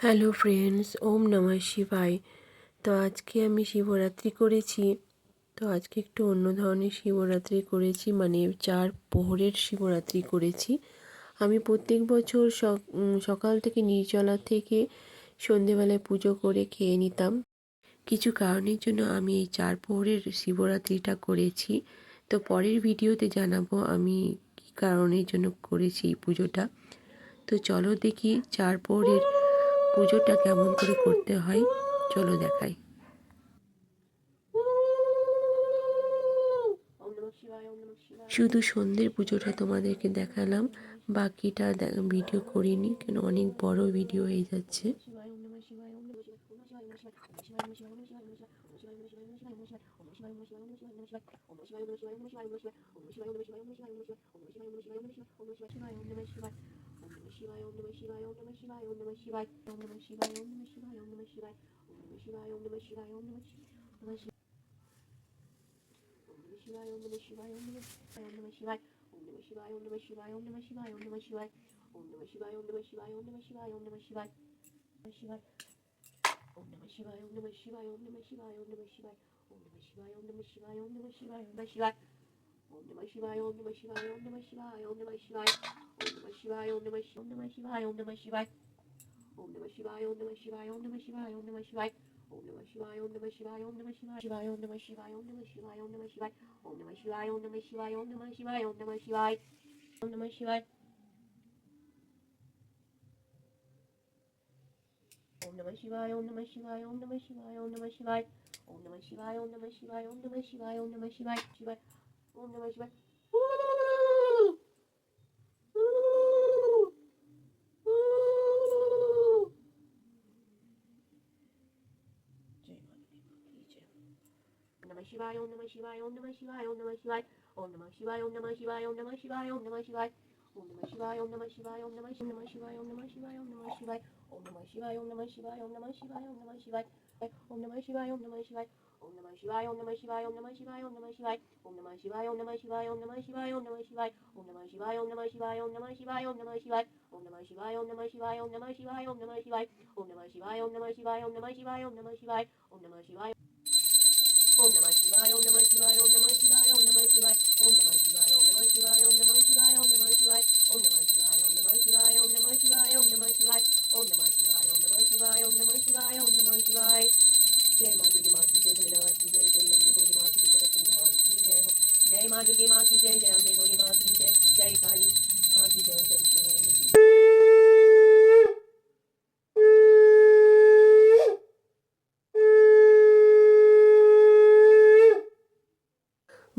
Hello friends, ওম নমঃ শিবায়। তো আজকে আমি শিবরাত্রি করেছি। তো আজকে একটু অন্য ধরনের শিবরাত্রি করেছি, মানে 4 প্রহরের শিবরাত্রি করেছি। আমি প্রত্যেক বছর সকাল থেকে নির্জলা থেকে সন্ধেবেলায় পুজো করে খেয়ে নিতাম। কিছু কারণের জন্য আমি এই 4 প্রহরের শিবরাত্রিটা করেছি। তো পরের ভিডিওতে জানাবো আমি কী কারণের জন্য করেছি এই পুজোটা। তো চলো দেখি 4 প্রহরের পুজোটা কেমন করে করতে হয়, চলো দেখাই। শুধু সন্ধ্যের পুজোটা তোমাদেরকে দেখালাম, বাকিটা ভিডিও করিনি, কেন অনেক বড় ভিডিও হয়ে যাচ্ছে।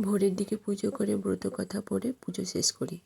ভোরের দিকে পুজো করে ব্রত কথা পড়ে পুজো শেষ করি।